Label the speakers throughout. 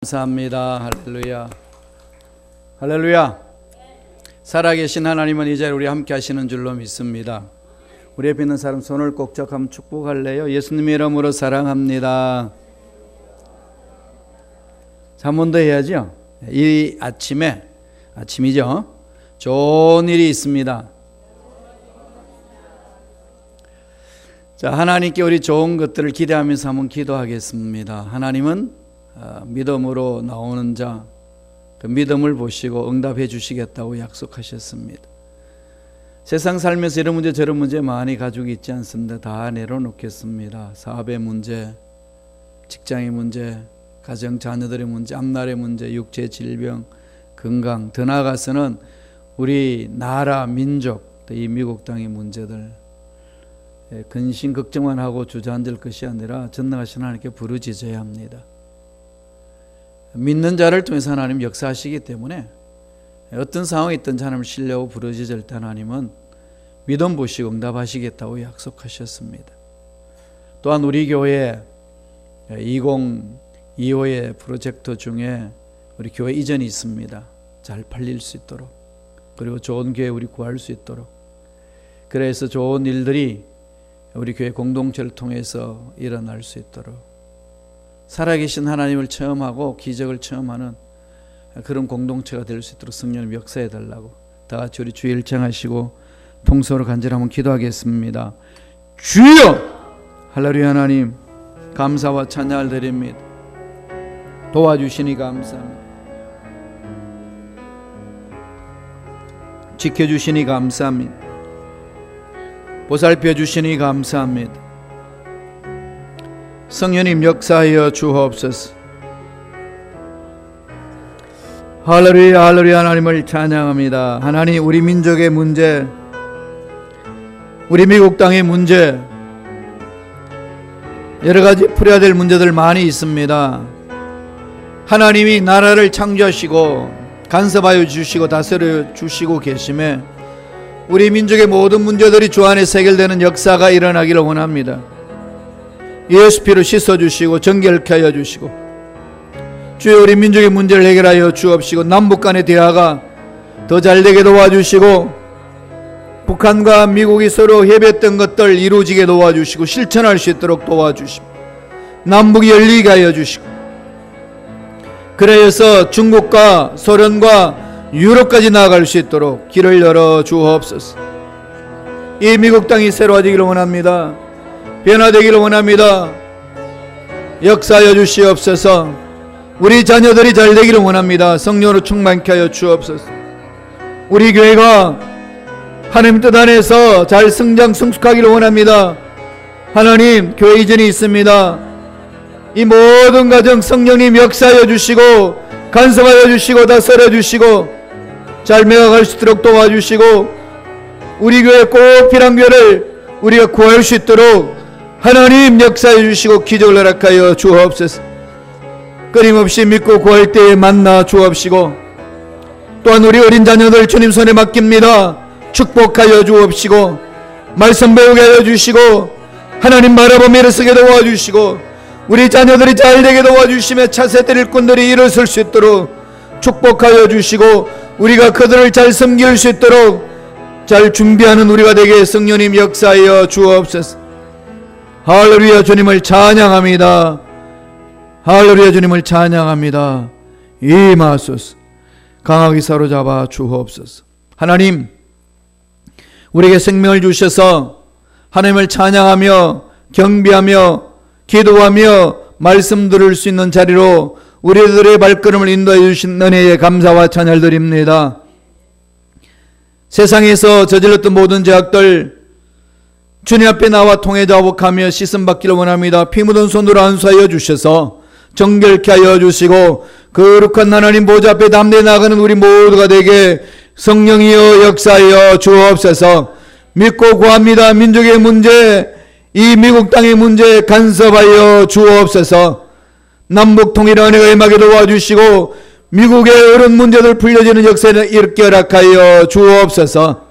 Speaker 1: 감사합니다. 할렐루야. 할렐루야. 살아계신 하나님은 이 자리에 우리 함께 하시는 줄로 믿습니다. 우리 옆에 있는 사람 손을 꼭 잡고 한번 축복할래요? 예수님의 이름으로 사랑합니다. 한 번 더 해야죠. 이 아침이죠. 좋은 일이 있습니다. 자, 하나님께 우리 좋은 것들을 기대하면서 한번 기도하겠습니다. 하나님은 믿음으로 나오는 자, 그 믿음을 보시고 응답해 주시겠다고 약속하셨습니다. 세상 살면서 이런 문제 저런 문제 많이 가지고 있지 않습니다. 다 내려놓겠습니다. 사업의 문제, 직장의 문제, 가정 자녀들의 문제, 앞날의 문제, 육체 질병, 건강, 더 나아가서는 우리 나라, 민족, 또 이 미국 땅의 문제들, 근심 걱정만 하고 주저앉을 것이 아니라 전능하신 하나님께 부르짖어야 합니다. 믿는 자를 통해서 하나님 역사하시기 때문에 어떤 상황에 있든지 하나님을 신뢰하고 부르짖을 때 하나님은 믿음 보시고 응답하시겠다고 약속하셨습니다. 또한 우리 교회 2025의 프로젝트 중에 우리 교회 이전이 있습니다. 잘 팔릴 수 있도록, 그리고 좋은 교회 우리 구할 수 있도록, 그래서 좋은 일들이 우리 교회 공동체를 통해서 일어날 수 있도록, 살아계신 하나님을 체험하고 기적을 체험하는 그런 공동체가 될 수 있도록 성령님 역사해 달라고 다 같이 우리 주의 일창하시고 통성으로 간절히 한번 기도하겠습니다. 주여! 할렐루야. 하나님 감사와 찬양을 드립니다. 도와주시니 감사합니다. 지켜주시니 감사합니다. 보살펴 주시니 감사합니다. 성령님 역사하여 주옵소서. 할렐루야. 할렐루야. 하나님을 찬양합니다. 하나님, 우리 민족의 문제, 우리 미국 땅의 문제, 여러 가지 풀어야 될 문제들 많이 있습니다. 하나님이 나라를 창조하시고 간섭하여 주시고 다스려 주시고 계심에 우리 민족의 모든 문제들이 주 안에 해결되는 역사가 일어나기를 원합니다. 예수 피로 씻어주시고 정결케 하여 주시고, 주여 우리 민족의 문제를 해결하여 주옵시고, 남북 간의 대화가 더 잘되게 도와주시고, 북한과 미국이 서로 협의했던 것들 이루어지게 도와주시고 실천할 수 있도록 도와주시고, 남북이 열리게 하여 주시고, 그래서 중국과 소련과 유럽까지 나아갈 수 있도록 길을 열어 주옵소서. 이 미국 땅이 새로워지기를 원합니다. 변화되기를 원합니다. 역사하여 주시옵소서. 우리 자녀들이 잘 되기를 원합니다. 성령으로 충만케 하여 주옵소서. 우리 교회가 하나님 뜻 안에서 잘 성장 성숙하기를 원합니다. 하나님, 교회 이전이 있습니다. 이 모든 가정 성령님 역사하여 주시고 간섭하여 주시고 다스려 주시고 잘 메어갈 수 있도록 도와주시고, 우리 교회 꼭 필요한 교회를 우리가 구할 수 있도록 하나님 역사해 주시고 기적을 허락하여 주옵소서. 끊임없이 믿고 구할 때에 만나 주옵시고, 또한 우리 어린 자녀들 주님 손에 맡깁니다. 축복하여 주옵시고, 말씀 배우게 하여 주시고, 하나님 바라보며 일어서게 도와주시고, 우리 자녀들이 잘되게 도와주시며 차세대 일꾼들이 일어설 수 있도록 축복하여 주시고, 우리가 그들을 잘 섬길 수 있도록 잘 준비하는 우리가 되게 성령님 역사하여 주옵소서. 할렐루야. 주님을 찬양합니다. 할렐루야. 주님을 찬양합니다. 임하소서. 강하게 사로잡아 주옵소서. 하나님, 우리에게 생명을 주셔서 하나님을 찬양하며 경배하며 기도하며 말씀 들을 수 있는 자리로 우리들의 발걸음을 인도해 주신 은혜에 감사와 찬양을 드립니다. 세상에서 저질렀던 모든 죄악들 주님 앞에 나와 통해 자복하며 씻음받기를 원합니다. 피 묻은 손으로 안수하여 주셔서 정결케 하여 주시고, 거룩한 하나님 보좌 앞에 담대히 나가는 우리 모두가 되게 성령이여 역사하여 주옵소서. 믿고 구합니다. 민족의 문제, 이 미국 땅의 문제 간섭하여 주옵소서. 남북 통일의 은혜가 임하게 도와주시고, 미국의 어려운 문제들 풀려지는 역사를 이렇게 허락하여 주옵소서.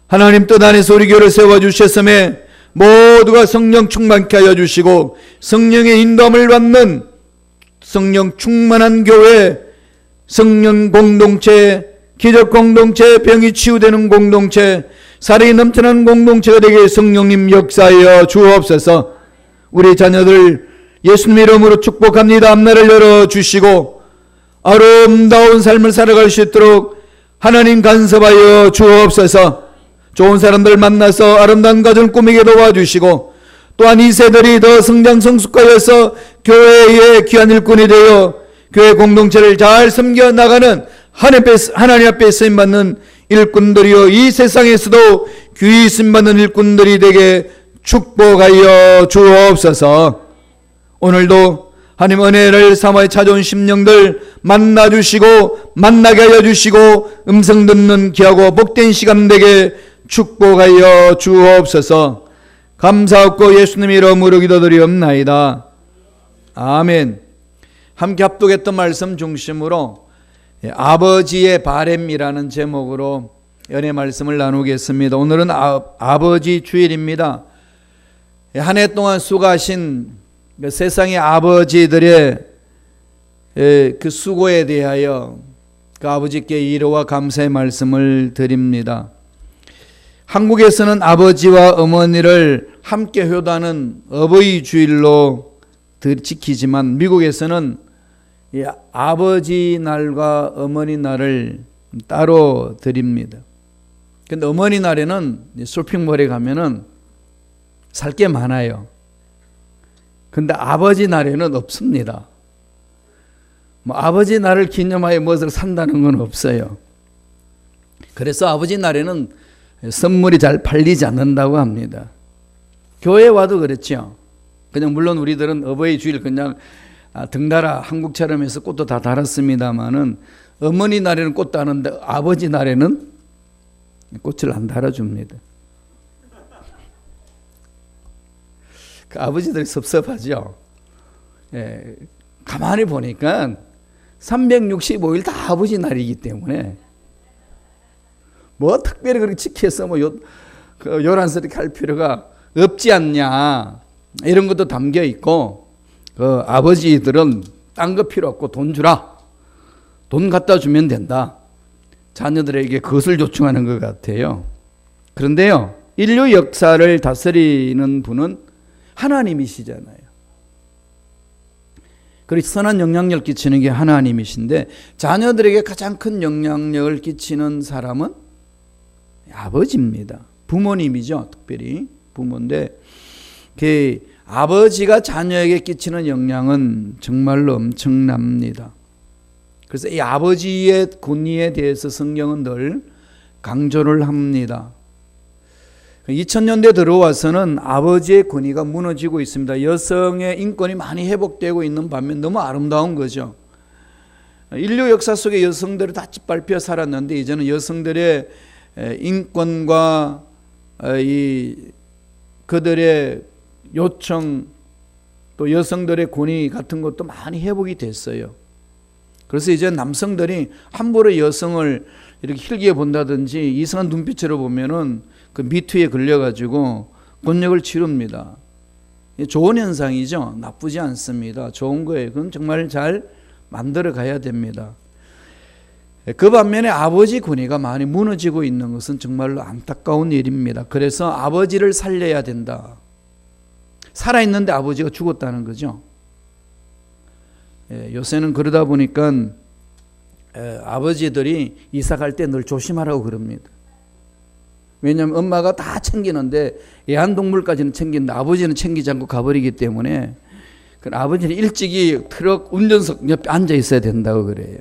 Speaker 1: 하나님 뜻 안에서 우리 교회를 세워주셨음에 모두가 성령 충만케 하여 주시고, 성령의 인도함을 받는 성령 충만한 교회, 성령 공동체, 기적 공동체, 병이 치유되는 공동체, 사랑이 넘치는 공동체가 되게 성령님 역사하여 주옵소서. 우리 자녀들 예수님 이름으로 축복합니다. 앞날을 열어주시고 아름다운 삶을 살아갈 수 있도록 하나님 간섭하여 주옵소서. 좋은 사람들 만나서 아름다운 가정을 꾸미게 도와주시고, 또한 이 세들이 더 성장 성숙하여서 교회의 귀한 일꾼이 되어 교회 공동체를 잘 섬겨 나가는 하나님 앞에 쓰임받는 일꾼들이요, 이 세상에서도 귀히 쓰임받는 일꾼들이 되게 축복하여 주옵소서. 오늘도 하나님 은혜를 삼아 찾아온 심령들 만나주시고 만나게 하여 주시고 음성 듣는 귀하고 복된 시간 되게 축복하여 주옵소서. 감사하고 예수님 이름으로 기도드리옵나이다. 아멘. 함께 합독했던 말씀 중심으로 아버지의 바램이라는 제목으로 연애 말씀을 나누겠습니다. 오늘은 아버지 주일입니다. 한 해 동안 수고하신 세상의 아버지들의 그 수고에 대하여 그 아버지께 위로와 감사의 말씀을 드립니다. 한국에서는 아버지와 어머니를 함께 효도하는 어버이 주일로 지키지만 미국에서는 이 아버지 날과 어머니 날을 따로 드립니다. 근데 어머니 날에는 쇼핑몰에 가면은 살 게 많아요. 근데 아버지 날에는 없습니다. 뭐 아버지 날을 기념하여 무엇을 산다는 건 없어요. 그래서 아버지 날에는 선물이 잘 팔리지 않는다고 합니다. 교회 와도 그렇죠. 그냥 물론 우리들은 어버이 주일 그냥 등달아 한국처럼 해서 꽃도 다 달았습니다만은 어머니 날에는 꽃 다는데 아버지 날에는 꽃을 안 달아줍니다. 그 아버지들이 섭섭하죠. 예, 가만히 보니까 365일 다 아버지 날이기 때문에 뭐 특별히 그렇게 지켜서 뭐 요란스럽게 할 필요가 없지 않냐, 이런 것도 담겨 있고, 그 아버지들은 딴 거 필요 없고 돈 주라, 돈 갖다 주면 된다, 자녀들에게 그것을 요청하는 것 같아요. 그런데요, 인류 역사를 다스리는 분은 하나님이시잖아요. 그리고 선한 영향력을 끼치는 게 하나님이신데, 자녀들에게 가장 큰 영향력을 끼치는 사람은 아버지입니다. 부모님이죠. 특별히 부모인데, 그 아버지가 자녀에게 끼치는 영향은 정말로 엄청납니다. 그래서 이 아버지의 권위에 대해서 성경은 늘 강조를 합니다. 2000년대 들어와서는 아버지의 권위가 무너지고 있습니다. 여성의 인권이 많이 회복되고 있는 반면 너무 아름다운 거죠. 인류 역사 속에 여성들을 다 짓밟혀 살았는데, 이제는 여성들의 인권과 그들의 요청, 또 여성들의 권위 같은 것도 많이 회복이 됐어요. 그래서 이제 남성들이 함부로 여성을 이렇게 힐기에 본다든지 이상한 눈빛으로 보면은 그 미투에 걸려가지고 권력을 치릅니다. 좋은 현상이죠. 나쁘지 않습니다. 좋은 거예요. 그건 정말 잘 만들어 가야 됩니다. 그 반면에 아버지 권위가 많이 무너지고 있는 것은 정말로 안타까운 일입니다. 그래서 아버지를 살려야 된다. 살아있는데 아버지가 죽었다는 거죠. 요새는 그러다 보니까 아버지들이 이사 갈 때 늘 조심하라고 그럽니다. 왜냐하면 엄마가 다 챙기는데 애완동물까지는 챙기는데 아버지는 챙기지 않고 가버리기 때문에 아버지는 일찍이 트럭 운전석 옆에 앉아 있어야 된다고 그래요.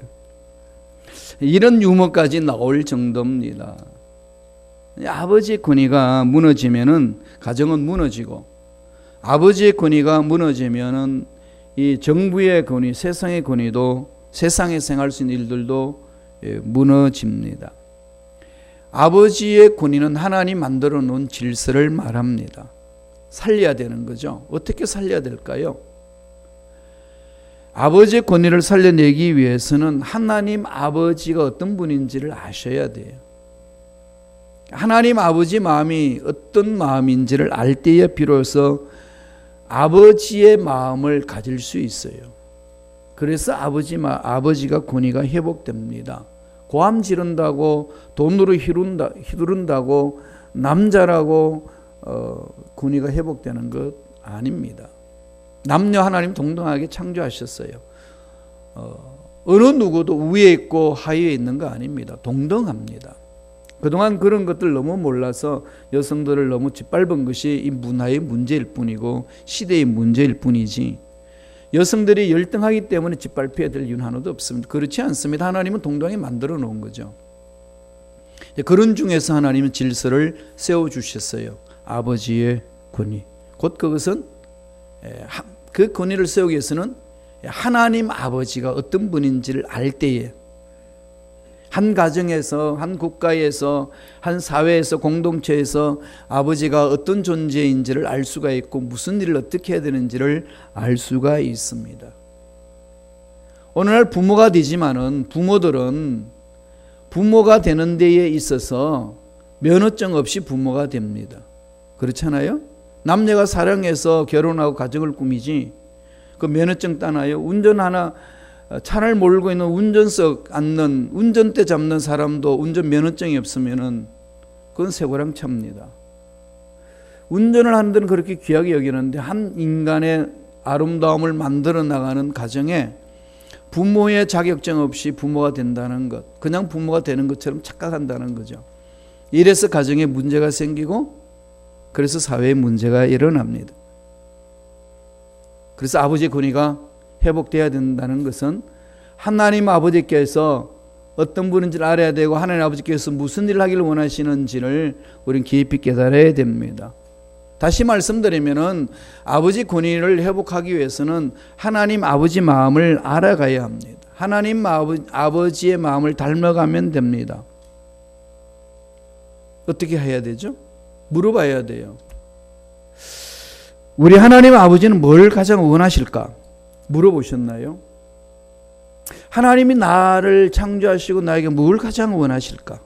Speaker 1: 이런 유머까지 나올 정도입니다. 아버지의 권위가 무너지면은 가정은 무너지고, 아버지의 권위가 무너지면은 이 정부의 권위, 세상의 권위도, 세상에 생활할 수 있는 일들도 무너집니다. 아버지의 권위는 하나님 만들어 놓은 질서를 말합니다. 살려야 되는 거죠. 어떻게 살려야 될까요? 아버지의 권위를 살려내기 위해서는 하나님 아버지가 어떤 분인지를 아셔야 돼요. 하나님 아버지 마음이 어떤 마음인지를 알 때에 비로소 아버지의 마음을 가질 수 있어요. 그래서 아버지가 권위가 회복됩니다. 고함 지른다고 돈으로 휘두른다고 남자라고 권위가 회복되는 것 아닙니다. 남녀 하나님 동등하게 창조하셨어요. 어느 누구도 위에 있고 하위에 있는 거 아닙니다. 동등합니다. 그동안 그런 것들 너무 몰라서 여성들을 너무 짓밟은 것이 이 문화의 문제일 뿐이고 시대의 문제일 뿐이지, 여성들이 열등하기 때문에 짓밟혀야 될 이유는 하나도 없습니다. 그렇지 않습니다. 하나님은 동등하게 만들어 놓은 거죠. 그런 중에서 하나님은 질서를 세워주셨어요. 아버지의 권위. 곧 그것은 그 권위를 세우기 위해서는 하나님 아버지가 어떤 분인지를 알 때에, 한 가정에서, 한 국가에서, 한 사회에서, 공동체에서 아버지가 어떤 존재인지를 알 수가 있고 무슨 일을 어떻게 해야 되는지를 알 수가 있습니다. 오늘날 부모가 되지만은 부모들은 부모가 되는 데에 있어서 면허증 없이 부모가 됩니다. 그렇잖아요? 남녀가 사랑해서 결혼하고 가정을 꾸미지 그 면허증 따나요? 차를 몰고 있는 운전석 앉는, 운전대 잡는 사람도 운전 면허증이 없으면은 그건 쇠고랑 차입니다. 운전을 하는 데는 그렇게 귀하게 여기는데 한 인간의 아름다움을 만들어 나가는 가정에 부모의 자격증 없이 부모가 된다는 것, 그냥 부모가 되는 것처럼 착각한다는 거죠. 이래서 가정에 문제가 생기고 그래서 사회에 문제가 일어납니다. 그래서 아버지의 권위가 회복되어야 된다는 것은 하나님 아버지께서 어떤 분인지를 알아야 되고 하나님 아버지께서 무슨 일을 하기를 원하시는지를 우리는 깊이 깨달아야 됩니다. 다시 말씀드리면은 아버지 권위를 회복하기 위해서는 하나님 아버지 마음을 알아가야 합니다. 하나님 아버지의 마음을 닮아가면 됩니다. 어떻게 해야 되죠? 물어봐야 돼요. 우리 하나님 아버지는 뭘 가장 원하실까? 물어보셨나요? 하나님이 나를 창조하시고 나에게 뭘 가장 원하실까?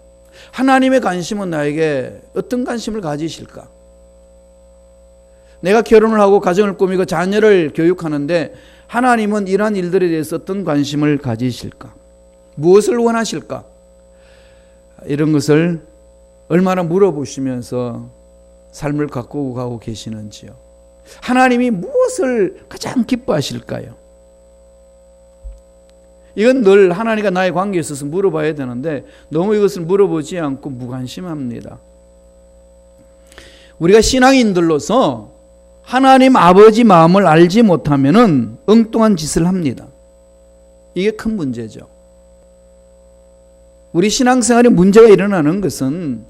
Speaker 1: 하나님의 관심은 나에게 어떤 관심을 가지실까? 내가 결혼을 하고 가정을 꾸미고 자녀를 교육하는데 하나님은 이러한 일들에 대해서 어떤 관심을 가지실까? 무엇을 원하실까? 이런 것을 얼마나 물어보시면서 삶을 가꾸고 가고 계시는지요. 하나님이 무엇을 가장 기뻐하실까요? 이건 늘 하나님과 나의 관계에 있어서 물어봐야 되는데 너무 이것을 물어보지 않고 무관심합니다. 우리가 신앙인들로서 하나님 아버지 마음을 알지 못하면은 엉뚱한 짓을 합니다. 이게 큰 문제죠. 우리 신앙생활에 문제가 일어나는 것은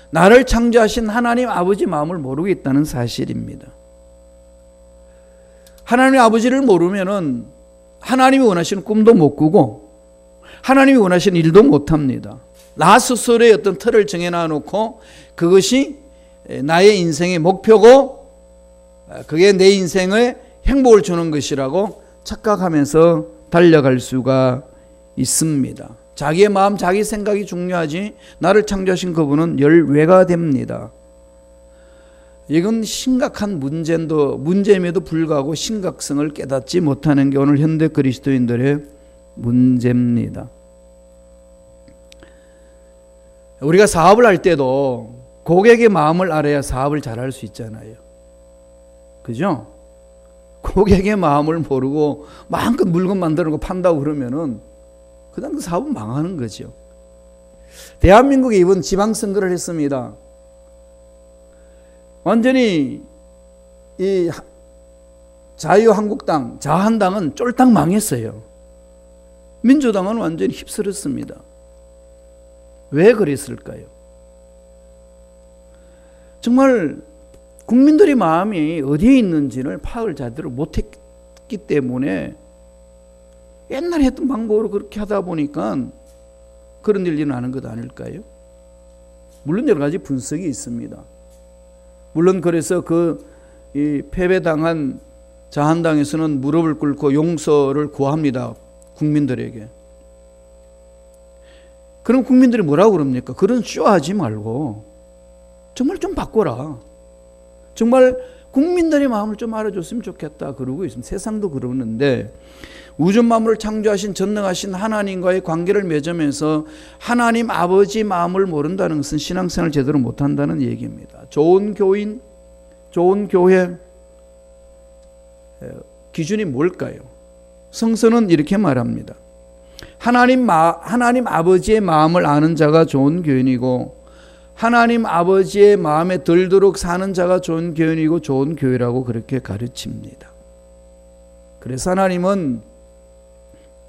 Speaker 1: 나를 창조하신 하나님 아버지 마음을 모르고 있다는 사실입니다. 하나님 아버지를 모르면은 하나님이 원하시는 꿈도 못 꾸고 하나님이 원하시는 일도 못 합니다. 나 스스로의 어떤 틀을 정해놔 놓고 그것이 나의 인생의 목표고 그게 내 인생의 행복을 주는 것이라고 착각하면서 달려갈 수가 있습니다. 자기의 마음, 자기 생각이 중요하지 나를 창조하신 그분은 열외가 됩니다. 이건 심각한 문제임에도 불구하고 심각성을 깨닫지 못하는 게 오늘 현대 그리스도인들의 문제입니다. 우리가 사업을 할 때도 고객의 마음을 알아야 사업을 잘할 수 있잖아요. 그죠? 고객의 마음을 모르고 마음껏 물건 만드는 거 판다고 그러면은 그다음 그 사업은 망하는 거죠. 대한민국에 이번 지방선거를 했습니다. 완전히 이 자유한국당, 자한당은 쫄딱 망했어요. 민주당은 완전히 휩쓸었습니다. 왜 그랬을까요? 정말 국민들의 마음이 어디에 있는지를 파악을 제대로 못했기 때문에 옛날에 했던 방법으로 그렇게 하다 보니까 그런 일이 일어나는 것 아닐까요? 물론 여러 가지 분석이 있습니다. 물론 그래서 이 패배당한 자한당에서는 무릎을 꿇고 용서를 구합니다. 국민들에게. 그럼 국민들이 뭐라고 그럽니까? 그런 쇼하지 말고 정말 좀 바꿔라. 정말 국민들의 마음을 좀 알아줬으면 좋겠다 그러고 있습니다. 세상도 그러는데 우주 만물을 창조하신 전능하신 하나님과의 관계를 맺으면서 하나님 아버지 마음을 모른다는 것은 신앙생활을 제대로 못한다는 얘기입니다. 좋은 교인, 좋은 교회 기준이 뭘까요? 성서는 이렇게 말합니다. 하나님 아버지의 마음을 아는 자가 좋은 교인이고 하나님 아버지의 마음에 들도록 사는 자가 좋은 교인이고 좋은 교회라고 그렇게 가르칩니다. 그래서 하나님은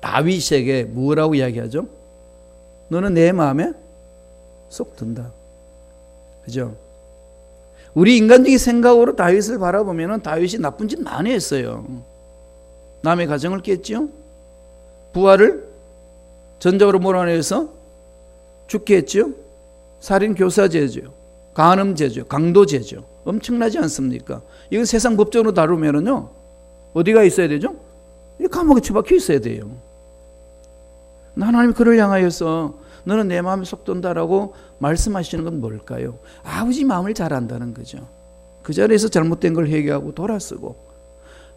Speaker 1: 다윗에게 뭐라고 이야기하죠? 너는 내 마음에 쏙 든다. 그죠? 우리 인간적인 생각으로 다윗을 바라보면 다윗이 나쁜 짓 많이 했어요. 남의 가정을 깼죠? 부하를 전적으로 몰아내서 죽게 했죠? 살인 교사죄죠. 간음죄죠. 강도죄죠. 엄청나지 않습니까? 이건 세상 법적으로 다루면은요, 어디가 있어야 되죠? 감옥에 처박혀 있어야 돼요. 하나님이 그를 향하여서 너는 내 마음에 쏙 든다라고 말씀하시는 건 뭘까요? 아버지 마음을 잘 안다는 거죠. 그 자리에서 잘못된 걸 회개하고 돌아서고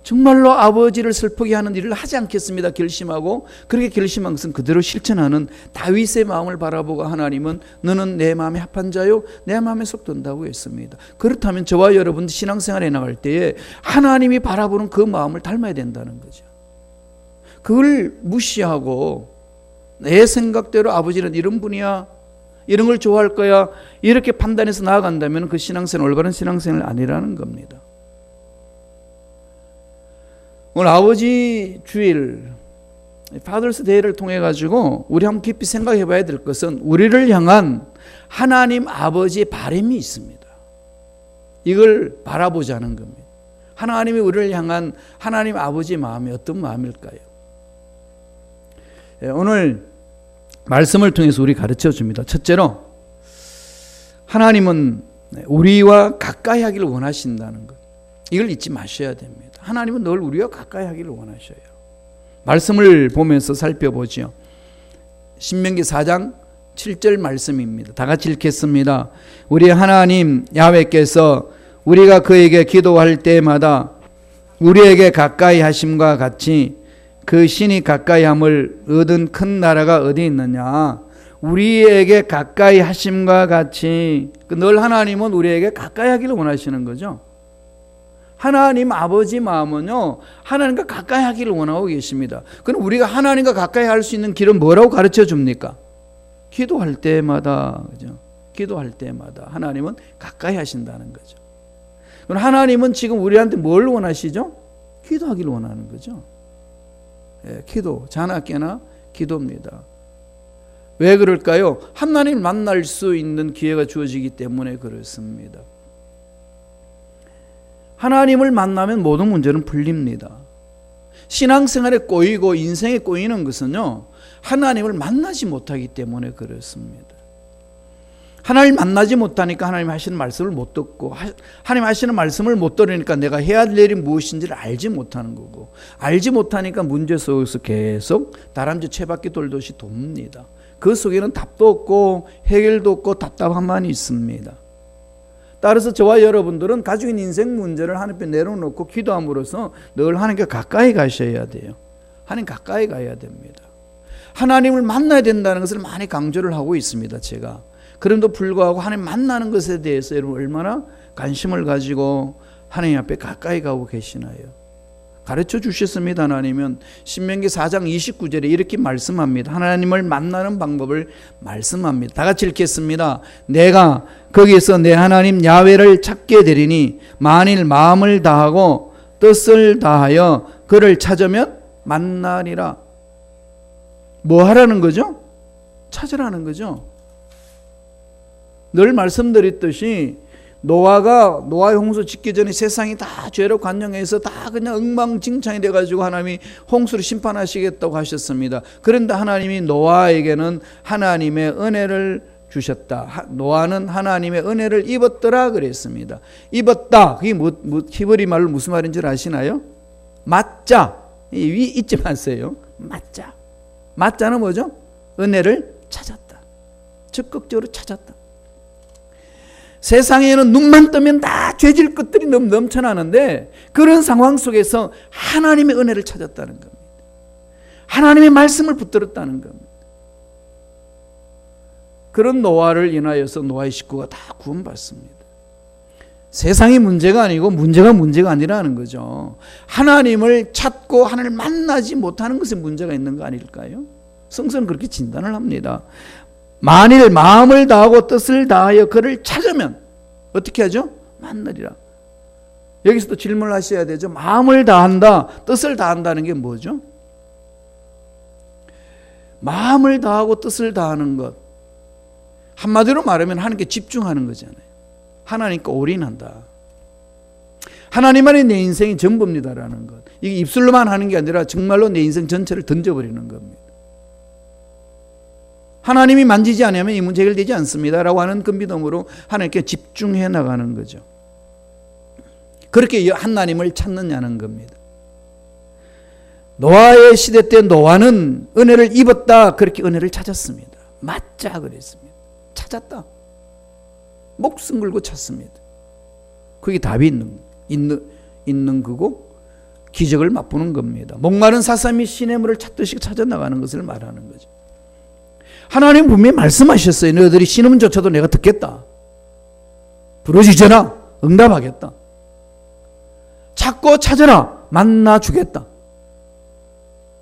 Speaker 1: 정말로 아버지를 슬프게 하는 일을 하지 않겠습니다 결심하고 그렇게 결심한 것은 그대로 실천하는 다윗의 마음을 바라보고 하나님은 너는 내 마음에 합한 자요 내 마음에 쏙 든다고 했습니다. 그렇다면 저와 여러분들 신앙생활에 나갈 때에 하나님이 바라보는 그 마음을 닮아야 된다는 거죠. 그걸 무시하고 내 생각대로 아버지는 이런 분이야, 이런 걸 좋아할 거야, 이렇게 판단해서 나아간다면 그 신앙생활 올바른 신앙생활 아니라는 겁니다. 오늘 아버지 주일 Father's Day를 통해 가지고 우리 한번 깊이 생각해 봐야 될 것은 우리를 향한 하나님 아버지의 바람이 있습니다. 이걸 바라보자는 겁니다. 하나님이 우리를 향한 하나님 아버지의 마음이 어떤 마음일까요? 오늘 말씀을 통해서 우리 가르쳐 줍니다. 첫째로 하나님은 우리와 가까이 하기를 원하신다는 것. 이걸 잊지 마셔야 됩니다. 하나님은 늘 우리와 가까이 하기를 원하셔요. 말씀을 보면서 살펴보죠. 신명기 4장 7절 말씀입니다. 다 같이 읽겠습니다. 우리 하나님 야훼께서 우리가 그에게 기도할 때마다 우리에게 가까이 하심과 같이 그 신이 가까이 함을 얻은 큰 나라가 어디 있느냐. 우리에게 가까이 하심과 같이 늘 하나님은 우리에게 가까이 하기를 원하시는 거죠. 하나님 아버지 마음은요 하나님과 가까이 하기를 원하고 계십니다. 그럼 우리가 하나님과 가까이 할 수 있는 길은 뭐라고 가르쳐 줍니까? 기도할 때마다, 그죠? 기도할 때마다 하나님은 가까이 하신다는 거죠. 그럼 하나님은 지금 우리한테 뭘 원하시죠? 기도하기를 원하는 거죠. 예, 기도, 자나깨나 기도입니다. 왜 그럴까요? 하나님을 만날 수 있는 기회가 주어지기 때문에 그렇습니다. 하나님을 만나면 모든 문제는 풀립니다. 신앙생활에 꼬이고 인생에 꼬이는 것은요 하나님을 만나지 못하기 때문에 그렇습니다. 하나님 만나지 못하니까 하나님 하시는 말씀을 못 듣고 하나님 하시는 말씀을 못 들으니까 내가 해야 될 일이 무엇인지를 알지 못하는 거고 알지 못하니까 문제 속에서 계속 다람쥐 채바퀴 돌듯이 돕니다. 그 속에는 답도 없고 해결도 없고 답답함만 있습니다. 따라서 저와 여러분들은 가지고 있는 인생 문제를 하나님 앞에 내려놓고 기도함으로써 늘 하나님께 가까이 가셔야 돼요. 하나님 가까이 가야 됩니다. 하나님을 만나야 된다는 것을 많이 강조를 하고 있습니다. 제가. 그럼에도 불구하고 하나님 만나는 것에 대해서 여러분 얼마나 관심을 가지고 하나님 앞에 가까이 가고 계시나요? 가르쳐 주셨습니다. 하나님은 신명기 4장 29절에 이렇게 말씀합니다. 하나님을 만나는 방법을 말씀합니다. 다 같이 읽겠습니다. 내가 거기서 내 하나님 야훼를 찾게 되리니 만일 마음을 다하고 뜻을 다하여 그를 찾으면 만나리라. 뭐 하라는 거죠? 찾으라는 거죠. 늘 말씀드렸듯이 노아의 홍수 짓기 전에 세상이 다 죄로 관영해서 다 그냥 엉망진창이 돼가지고 하나님이 홍수를 심판하시겠다고 하셨습니다. 그런데 하나님이 노아에게는 하나님의 은혜를 주셨다. 노아는 하나님의 은혜를 입었더라 그랬습니다. 입었다. 그게 히브리 말로 무슨 말인지 아시나요? 맞자. 위 잊지 마세요. 맞자. 맞자는 뭐죠? 은혜를 찾았다. 적극적으로 찾았다. 세상에는 눈만 뜨면 다 죄질 것들이 넘쳐나는데 그런 상황 속에서 하나님의 은혜를 찾았다는 겁니다. 하나님의 말씀을 붙들었다는 겁니다. 그런 노아를 인하여서 노아의 식구가 다 구원받습니다. 세상이 문제가 아니고 문제가 아니라는 거죠. 하나님을 찾고 하나님을 만나지 못하는 것에 문제가 있는 거 아닐까요? 성서는 그렇게 진단을 합니다. 만일 마음을 다하고 뜻을 다하여 그를 찾으면 어떻게 하죠? 만나리라. 여기서도 질문을 하셔야 되죠. 마음을 다한다, 뜻을 다한다는 게 뭐죠? 마음을 다하고 뜻을 다하는 것, 한마디로 말하면 하나님께 집중하는 거잖아요. 하나님께 올인한다. 하나님만이 내 인생이 전부입니다라는 것. 이게 입술로만 하는 게 아니라 정말로 내 인생 전체를 던져버리는 겁니다. 하나님이 만지지 않으면 이 문제 해결되지 않습니다라고 하는 그 믿음으로 하나님께 집중해 나가는 거죠. 그렇게 하나님을 찾느냐는 겁니다. 노아의 시대 때 노아는 은혜를 입었다. 그렇게 은혜를 찾았습니다. 맞자 그랬습니다. 찾았다. 목숨 걸고 찾습니다. 그게 답이 있는 거고 기적을 맛보는 겁니다. 목마른 사슴이 시냇물을 찾듯이 찾아나가는 것을 말하는 거죠. 하나님 분명히 말씀하셨어요. 너희들이 신음조차도 내가 듣겠다. 부르짖어라. 응답하겠다. 찾고 찾아라. 만나 주겠다.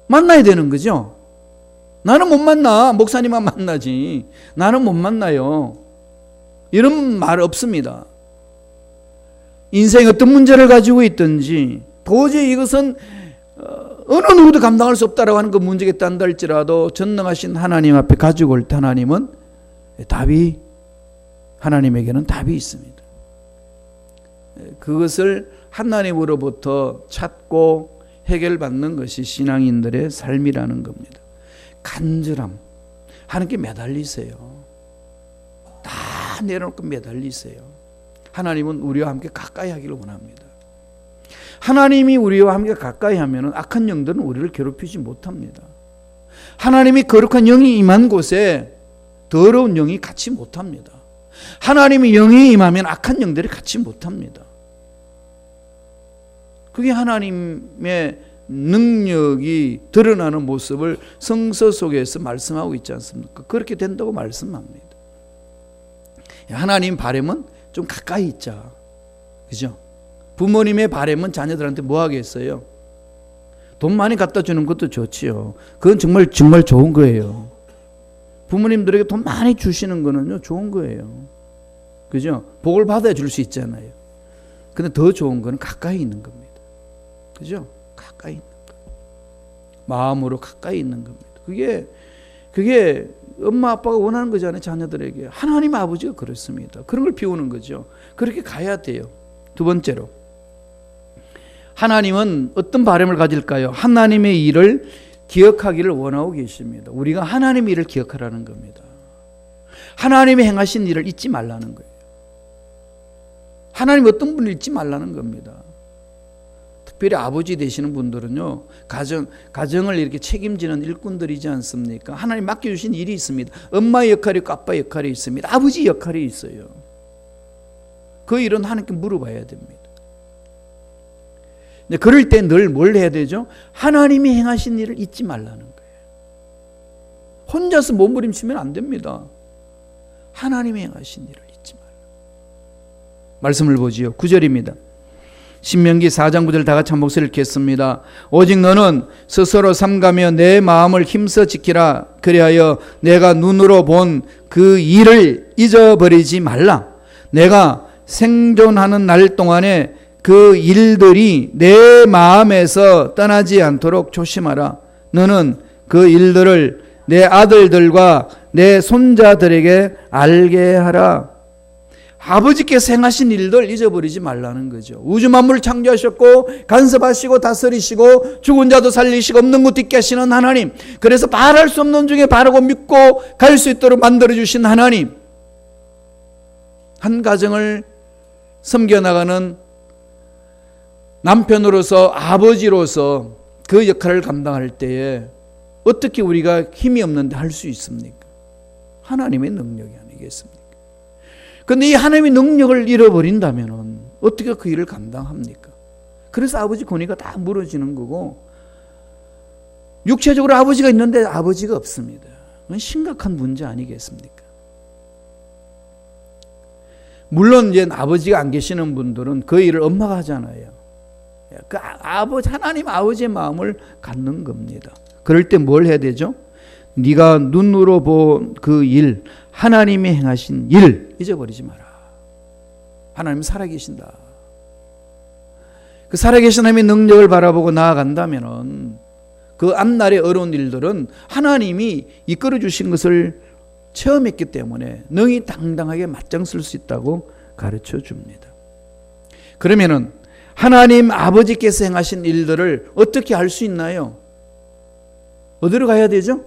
Speaker 1: 만나야 되는 거죠. 나는 못 만나. 목사님만 만나지. 나는 못 만나요. 이런 말 없습니다. 인생에 어떤 문제를 가지고 있든지 도저히 이것은 어느 누구도 감당할 수 없다라고 하는 그 문제가 있다 할지라도 전능하신 하나님 앞에 가지고 올 때 하나님은 하나님에게는 답이 있습니다. 그것을 하나님으로부터 찾고 해결받는 것이 신앙인들의 삶이라는 겁니다. 간절함, 하나님께 매달리세요. 다 내려놓고 매달리세요. 하나님은 우리와 함께 가까이 하기를 원합니다. 하나님이 우리와 함께 가까이 하면 악한 영들은 우리를 괴롭히지 못합니다. 하나님이 거룩한 영이 임한 곳에 더러운 영이 같이 못합니다. 하나님이 영이 임하면 악한 영들이 같이 못합니다. 그게 하나님의 능력이 드러나는 모습을 성서 속에서 말씀하고 있지 않습니까? 그렇게 된다고 말씀합니다. 하나님 바람은 좀 가까이 있자. 그죠? 부모님의 바람은 자녀들한테 뭐 하겠어요? 돈 많이 갖다 주는 것도 좋지요. 그건 정말 좋은 거예요. 부모님들에게 돈 많이 주시는 거는요, 좋은 거예요. 그죠? 복을 받아 줄 수 있잖아요. 근데 더 좋은 거는 가까이 있는 겁니다. 그죠? 가까이 있는 거. 마음으로 가까이 있는 겁니다. 그게 엄마 아빠가 원하는 거잖아요. 자녀들에게. 하나님 아버지가 그렇습니다. 그런 걸 비우는 거죠. 그렇게 가야 돼요. 두 번째로, 하나님은 어떤 바람을 가질까요? 하나님의 일을 기억하기를 원하고 계십니다. 우리가 하나님의 일을 기억하라는 겁니다. 하나님이 행하신 일을 잊지 말라는 거예요. 하나님 어떤 분을 잊지 말라는 겁니다. 특별히 아버지 되시는 분들은요, 가정을 이렇게 책임지는 일꾼들이지 않습니까? 하나님 맡겨주신 일이 있습니다. 엄마의 역할이 있고 아빠의 역할이 있습니다. 아버지 역할이 있어요. 그 일은 하나님께 물어봐야 됩니다. 그럴 때 늘 뭘 해야 되죠? 하나님이 행하신 일을 잊지 말라는 거예요. 혼자서 몸부림치면 안 됩니다. 하나님이 행하신 일을 잊지 말라. 말씀을 보지요. 9절입니다. 신명기 4장 9절 다 같이 한 목소리를 읽겠습니다. 오직 너는 스스로 삼가며 내 마음을 힘써 지키라. 그리하여 내가 눈으로 본 그 일을 잊어버리지 말라. 내가 생존하는 날 동안에 그 일들이 내 마음에서 떠나지 않도록 조심하라. 너는 그 일들을 내 아들들과 내 손자들에게 알게 하라. 아버지께서 행하신 일들 잊어버리지 말라는 거죠. 우주 만물을 창조하셨고 간섭하시고 다스리시고 죽은 자도 살리시고 없는 것도 있게 하시는 하나님, 그래서 바랄 수 없는 중에 바라고 믿고 갈 수 있도록 만들어주신 하나님, 한 가정을 섬겨나가는 남편으로서 아버지로서 그 역할을 감당할 때에 어떻게 우리가 힘이 없는데 할 수 있습니까? 하나님의 능력이 아니겠습니까? 그런데 이 하나님의 능력을 잃어버린다면 어떻게 그 일을 감당합니까? 그래서 아버지 권위가 다 무너지는 거고, 육체적으로 아버지가 있는데 아버지가 없습니다. 그건 심각한 문제 아니겠습니까? 물론 이제 아버지가 안 계시는 분들은 그 일을 엄마가 하잖아요. 그 하나님 아버지의 마음을 갖는 겁니다. 그럴 때 뭘 해야 되죠? 네가 눈으로 본 그 일, 하나님이 행하신 일 잊어버리지 마라. 하나님 살아계신다. 그 살아계신 하나님의 능력을 바라보고 나아간다면은 그 앞날의 어려운 일들은 하나님이 이끌어 주신 것을 체험했기 때문에 능히 당당하게 맞짱 쓸 수 있다고 가르쳐 줍니다. 그러면은 하나님 아버지께서 행하신 일들을 어떻게 알 수 있나요? 어디로 가야 되죠?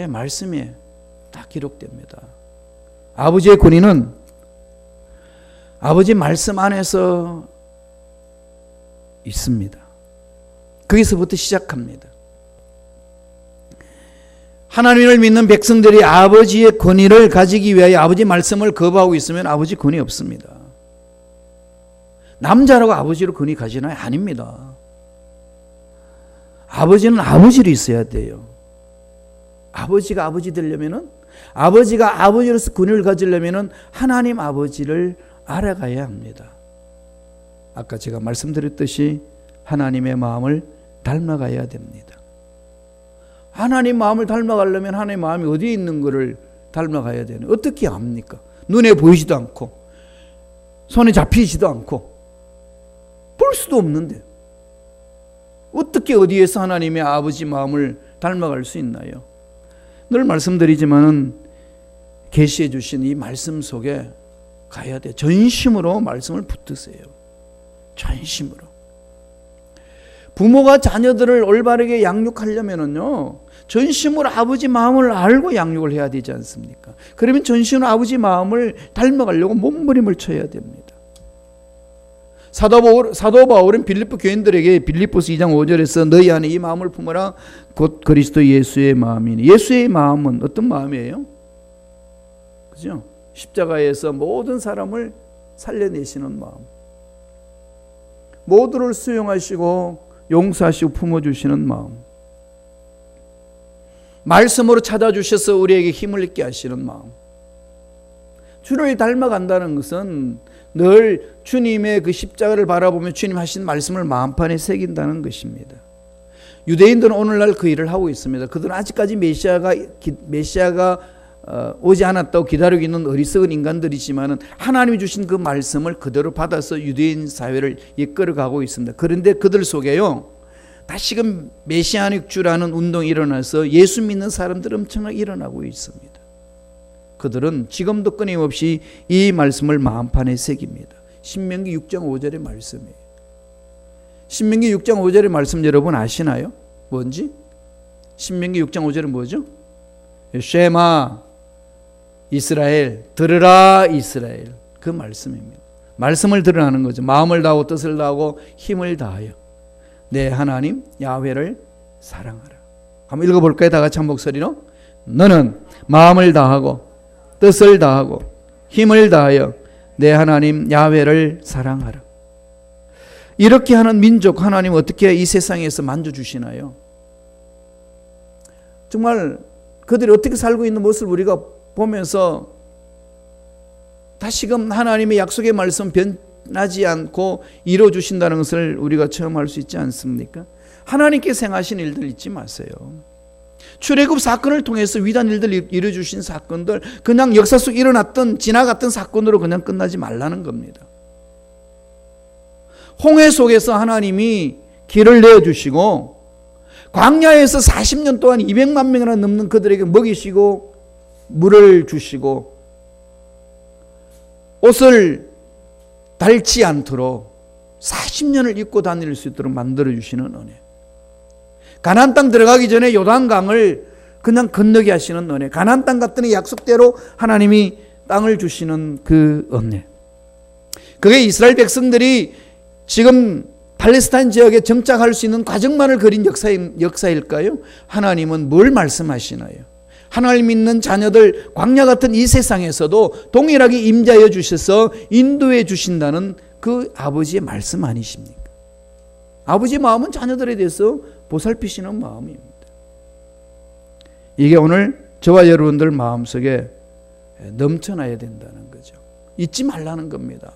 Speaker 1: 말씀에 다 기록됩니다. 아버지의 권위는 아버지 말씀 안에서 있습니다. 거기서부터 시작합니다. 하나님을 믿는 백성들이 아버지의 권위를 가지기 위하여 아버지 말씀을 거부하고 있으면 아버지 권위 없습니다. 남자라고 아버지로 권위 가지나요? 아닙니다. 아버지는 아버지로 있어야 돼요. 아버지가 아버지 되려면은, 아버지가 아버지로서 권위를 가지려면은 하나님 아버지를 알아가야 합니다. 아까 제가 말씀드렸듯이 하나님의 마음을 닮아가야 됩니다. 하나님 마음을 닮아가려면 하나님 마음이 어디에 있는 것을 닮아가야 되는, 어떻게 압니까? 눈에 보이지도 않고 손에 잡히지도 않고 볼 수도 없는데 어떻게 어디에서 하나님의 아버지 마음을 닮아갈 수 있나요? 늘 말씀드리지만은 계시해 주신 이 말씀 속에 가야 돼. 전심으로 말씀을 붙드세요. 전심으로. 부모가 자녀들을 올바르게 양육하려면은요, 전심으로 아버지 마음을 알고 양육을 해야 되지 않습니까? 그러면 전심으로 아버지 마음을 닮아가려고 몸부림을 쳐야 됩니다. 사도 바울은 빌립보 교인들에게 빌립보서 2장 5절에서 너희 안에 이 마음을 품어라 곧 그리스도 예수의 마음이니, 예수의 마음은 어떤 마음이에요? 그죠? 십자가에서 모든 사람을 살려내시는 마음, 모두를 수용하시고 용서하시고 품어주시는 마음, 말씀으로 찾아주셔서 우리에게 힘을 있게 하시는 마음. 주를 닮아간다는 것은 늘 주님의 그 십자가를 바라보며 주님 하신 말씀을 마음판에 새긴다는 것입니다. 유대인들은 오늘날 그 일을 하고 있습니다. 그들은 아직까지 메시아가 오지 않았다고 기다리고 있는 어리석은 인간들이지만 하나님이 주신 그 말씀을 그대로 받아서 유대인 사회를 이끌어가고 있습니다. 그런데 그들 속에요, 다시금 메시아닉 주라는 운동이 일어나서 예수 믿는 사람들이 엄청나게 일어나고 있습니다. 그들은 지금도 끊임없이 이 말씀을 마음판에 새깁니다. 신명기 6장 5절의 말씀이에요. 신명기 6장 5절의 말씀 여러분 아시나요? 뭔지? 신명기 6장 5절은 뭐죠? 쉐마 이스라엘, 들으라 이스라엘, 그 말씀입니다. 말씀을 들으라는 거죠. 마음을 다하고 뜻을 다하고 힘을 다하여 내 하나님 야훼를 사랑하라. 한번 읽어볼까요? 다 같이 한 목소리로. 너는 마음을 다하고 뜻을 다하고 힘을 다하여 내 하나님 야훼를 사랑하라. 이렇게 하는 민족 하나님 어떻게 이 세상에서 만져주시나요? 정말 그들이 어떻게 살고 있는 모습을 우리가 보면서 다시금 하나님의 약속의 말씀 변하지 않고 이루어주신다는 것을 우리가 체험할 수 있지 않습니까? 하나님께서 행하신 일들 잊지 마세요. 출애굽 사건을 통해서 위대한 일들 이루어주신 사건들, 그냥 역사 속 일어났던 지나갔던 사건으로 그냥 끝나지 말라는 겁니다. 홍해 속에서 하나님이 길을 내어주시고 광야에서 40년 동안 200만 명이나 넘는 그들에게 먹이시고 물을 주시고 옷을 닳지 않도록 40년을 입고 다닐 수 있도록 만들어주시는 은혜, 가나안 땅 들어가기 전에 요단강을 그냥 건너게 하시는 은혜, 가나안 땅 갔더니 약속대로 하나님이 땅을 주시는 그 은혜, 그게 이스라엘 백성들이 지금 팔레스타인 지역에 정착할 수 있는 과정만을 그린 역사일까요? 하나님은 뭘 말씀하시나요? 하나님 믿는 자녀들 광야 같은 이 세상에서도 동일하게 임재하여 주셔서 인도해 주신다는 그 아버지의 말씀 아니십니까? 아버지의 마음은 자녀들에 대해서 보살피시는 마음입니다. 이게 오늘 저와 여러분들 마음속에 넘쳐나야 된다는 거죠. 잊지 말라는 겁니다.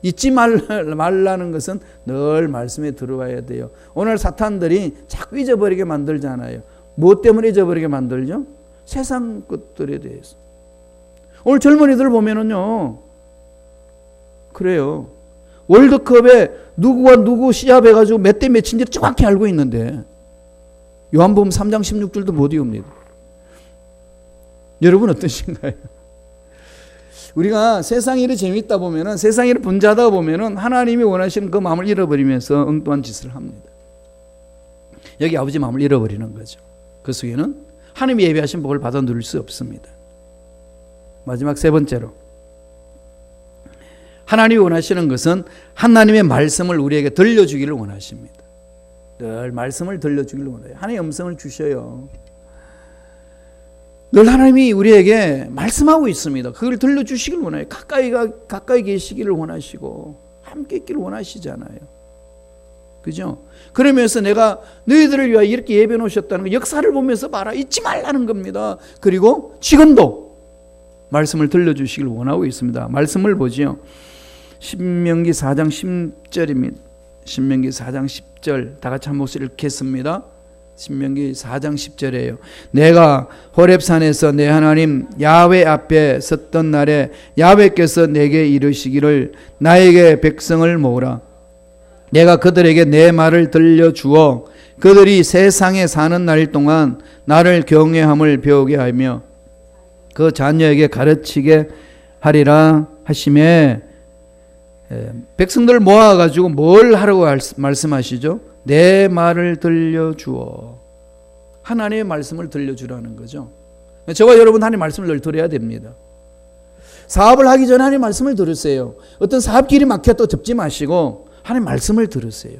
Speaker 1: 잊지 말라는 것은 늘 말씀에 들어와야 돼요. 오늘 사탄들이 자꾸 잊어버리게 만들잖아요. 무엇 때문에 잊어버리게 만들죠? 세상 것들에 대해서. 오늘 젊은이들 보면은요, 그래요. 월드컵에 누구와 누구 시합해가지고 몇 대 몇인지 정확히 알고 있는데 요한복음 3장 16절도 못 외웁니다. 여러분 어떠신가요? 우리가 세상 일이 재밌다 보면은, 세상 일을 분자하다 보면은 하나님이 원하시는 그 마음을 잃어버리면서 엉뚱한 짓을 합니다. 여기 아버지 마음을 잃어버리는 거죠. 그 속에는 하나님이 예비하신 복을 받아 누릴 수 없습니다. 마지막 세 번째로, 하나님이 원하시는 것은 하나님의 말씀을 우리에게 들려주기를 원하십니다. 늘 말씀을 들려주기를 원해요. 하나님의 음성을 주셔요. 늘 하나님이 우리에게 말씀하고 있습니다. 그걸 들려주시길 원해요. 가까이 계시기를 원하시고 함께 있기를 원하시잖아요. 그죠? 그러면서 내가 너희들을 위하여 이렇게 예배해 놓으셨다는 거 역사를 보면서 봐라. 잊지 말라는 겁니다. 그리고 지금도 말씀을 들려주시길 원하고 있습니다. 말씀을 보지요. 신명기 4장 10절입니다. 신명기 4장 10절 다 같이 한 목소리 읽겠습니다. 신명기 4장 10절이에요. 내가 호렙산에서 내 하나님 야훼 앞에 섰던 날에 야훼께서 내게 이르시기를 나에게 백성을 모으라. 내가 그들에게 내 말을 들려주어 그들이 세상에 사는 날 동안 나를 경외함을 배우게 하며 그 자녀에게 가르치게 하리라 하시매, 백성들을 모아가지고 뭘 하라고 말씀하시죠? 내 말을 들려주어. 하나님의 말씀을 들려주라는 거죠. 저와 여러분 하나님의 말씀을 늘 들어야 됩니다. 사업을 하기 전에 하나님의 말씀을 들으세요. 어떤 사업길이 막혀도 접지 마시고 하나님의 말씀을 들으세요.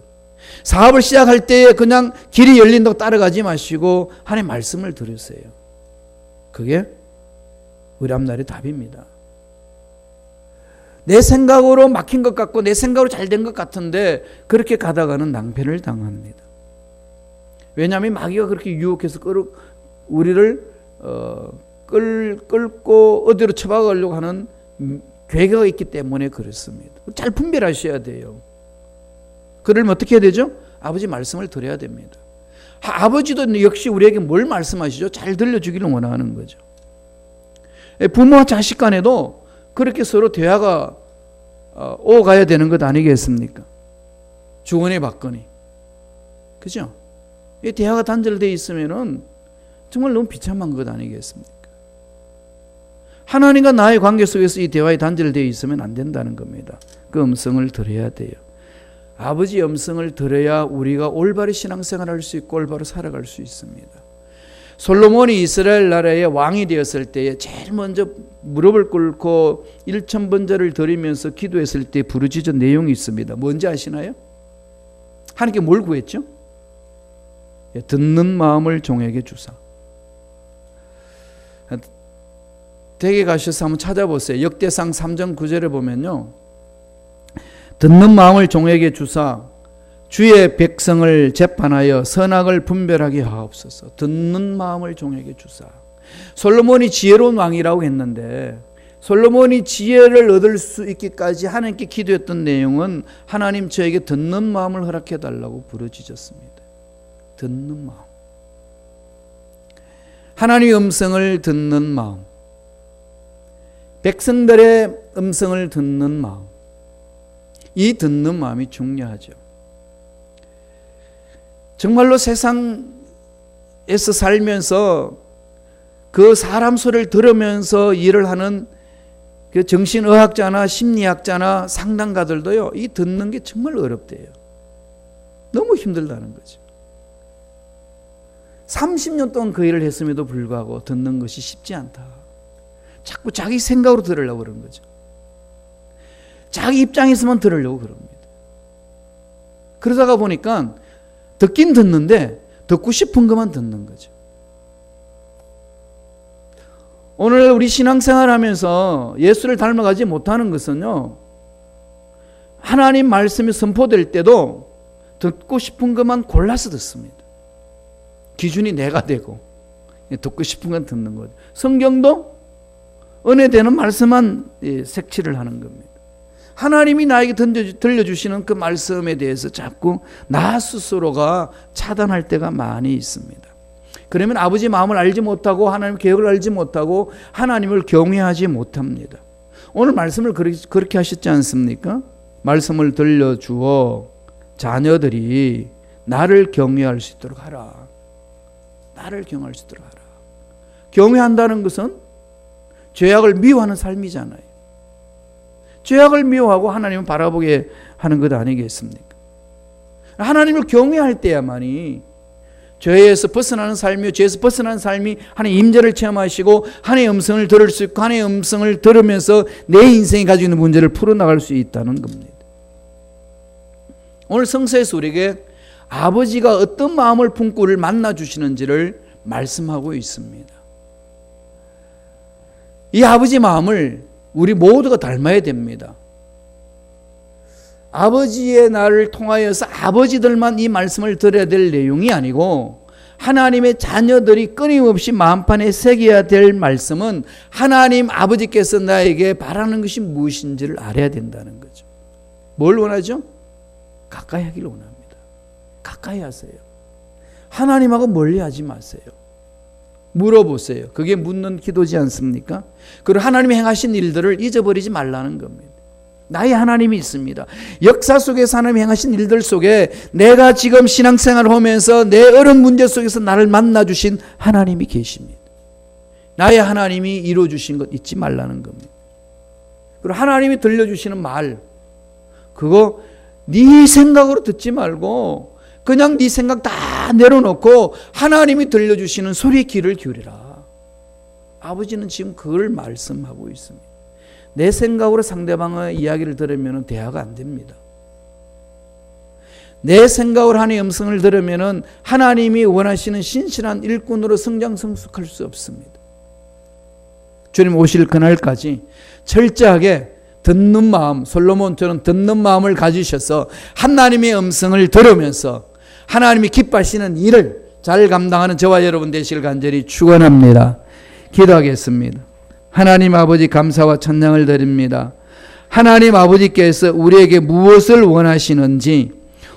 Speaker 1: 사업을 시작할 때 그냥 길이 열린다고 따라가지 마시고 하나님의 말씀을 들으세요. 그게 우리 앞날의 답입니다. 내 생각으로 막힌 것 같고 내 생각으로 잘 된 것 같은데 그렇게 가다가는 낭패를 당합니다. 왜냐하면 마귀가 그렇게 유혹해서 우리를 끌고 어디로 처박으려고 하는 괴계가 있기 때문에 그렇습니다. 잘 분별하셔야 돼요. 그러면 어떻게 해야 되죠? 아버지 말씀을 드려야 됩니다. 아버지도 역시 우리에게 뭘 말씀하시죠? 잘 들려주기를 원하는 거죠. 부모와 자식 간에도 그렇게 서로 대화가 오가야 되는 것 아니겠습니까? 주거니 받거니. 그죠? 이 대화가 단절되어 있으면은 정말 너무 비참한 것 아니겠습니까? 하나님과 나의 관계 속에서 이 대화에 단절되어 있으면 안 된다는 겁니다. 그 음성을 들어야 돼요. 아버지의 음성을 들어야 우리가 올바른 신앙생활을 할 수 있고 올바로 살아갈 수 있습니다. 솔로몬이 이스라엘 나라의 왕이 되었을 때에 제일 먼저 무릎을 꿇고 1000번제를 드리면서 기도했을 때 부르짖은 내용이 있습니다. 뭔지 아시나요? 하나님께 뭘 구했죠? 듣는 마음을 종에게 주사. 댁에 가셔서 한번 찾아보세요. 역대상 3장 9절에 보면요, 듣는 마음을 종에게 주사 주의 백성을 재판하여 선악을 분별하게 하옵소서. 듣는 마음을 종에게 주사. 솔로몬이 지혜로운 왕이라고 했는데 솔로몬이 지혜를 얻을 수 있기까지 하나님께 기도했던 내용은 하나님 저에게 듣는 마음을 허락해 달라고 부르짖었습니다. 듣는 마음. 하나님의 음성을 듣는 마음. 백성들의 음성을 듣는 마음. 이 듣는 마음이 중요하죠. 정말로 세상에서 살면서 그 사람 소리를 들으면서 일을 하는 그 정신의학자나 심리학자나 상담가들도요, 이 듣는 게 정말 어렵대요. 너무 힘들다는 거죠. 30년 동안 그 일을 했음에도 불구하고 듣는 것이 쉽지 않다. 자꾸 자기 생각으로 들으려고 그러는 거죠. 자기 입장에서만 들으려고 그럽니다. 그러다가 보니까 듣긴 듣는데 듣고 싶은 것만 듣는 거죠. 오늘 우리 신앙생활 하면서 예수를 닮아가지 못하는 것은요, 하나님 말씀이 선포될 때도 듣고 싶은 것만 골라서 듣습니다. 기준이 내가 되고 듣고 싶은 건 듣는 거죠. 성경도 은혜되는 말씀만 색칠을 하는 겁니다. 하나님이 나에게 들려주시는 그 말씀에 대해서 자꾸 나 스스로가 차단할 때가 많이 있습니다. 그러면 아버지 마음을 알지 못하고 하나님의 계획을 알지 못하고 하나님을 경외하지 못합니다. 오늘 말씀을 그렇게 하셨지 않습니까? 말씀을 들려주어 자녀들이 나를 경외할 수 있도록 하라. 나를 경외할 수 있도록 하라. 경외한다는 것은 죄악을 미워하는 삶이잖아요. 죄악을 미워하고 하나님을 바라보게 하는 것 아니겠습니까? 하나님을 경외할 때야만이 죄에서 벗어나는 삶이요, 죄에서 벗어나는 삶이 하나님의 임재를 체험하시고 하나님의 음성을 들을 수 있고 하나님의 음성을 들으면서 내 인생이 가지고 있는 문제를 풀어나갈 수 있다는 겁니다. 오늘 성서에서 우리에게 아버지가 어떤 마음을 품고 우리를 만나주시는지를 말씀하고 있습니다. 이 아버지 마음을 우리 모두가 닮아야 됩니다. 아버지의 나를 통하여서 아버지들만 이 말씀을 들어야 될 내용이 아니고 하나님의 자녀들이 끊임없이 마음판에 새겨야 될 말씀은 하나님 아버지께서 나에게 바라는 것이 무엇인지를 알아야 된다는 거죠. 뭘 원하죠? 가까이 하기를 원합니다. 가까이 하세요. 하나님하고 멀리하지 마세요. 물어보세요. 그게 묻는 기도지 않습니까? 그리고 하나님이 행하신 일들을 잊어버리지 말라는 겁니다. 나의 하나님이 있습니다. 역사 속에서 하나님이 행하신 일들 속에 내가 지금 신앙생활을 하면서 내 어려운 문제 속에서 나를 만나주신 하나님이 계십니다. 나의 하나님이 이루어주신 것 잊지 말라는 겁니다. 그리고 하나님이 들려주시는 말, 그거 네 생각으로 듣지 말고 그냥 네 생각 다 내려놓고 하나님이 들려주시는 소리에 귀를 기울이라. 아버지는 지금 그걸 말씀하고 있습니다. 내 생각으로 상대방의 이야기를 들으면 대화가 안 됩니다. 내 생각으로 하나님의 음성을 들으면 하나님이 원하시는 신실한 일꾼으로 성장성숙할 수 없습니다. 주님 오실 그날까지 철저하게 듣는 마음, 솔로몬처럼 듣는 마음을 가지셔서 하나님의 음성을 들으면서 하나님이 기뻐하시는 일을 잘 감당하는 저와 여러분 되시길 간절히 축원합니다. 기도하겠습니다. 하나님 아버지 감사와 찬양을 드립니다. 하나님 아버지께서 우리에게 무엇을 원하시는지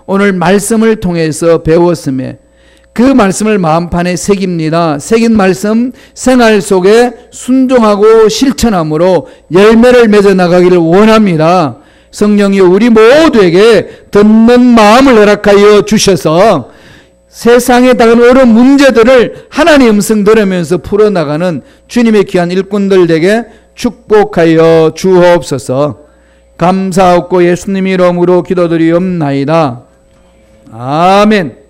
Speaker 1: 오늘 말씀을 통해서 배웠음에 그 말씀을 마음판에 새깁니다. 새긴 말씀 생활 속에 순종하고 실천함으로 열매를 맺어 나가기를 원합니다. 성령이여 우리 모두에게 듣는 마음을 허락하여 주셔서 세상에 다가오는 어려운 문제들을 하나님의 음성 들으면서 풀어나가는 주님의 귀한 일꾼들 에게 축복하여 주옵소서. 감사하고 예수님 이름으로 기도드리옵나이다. 아멘.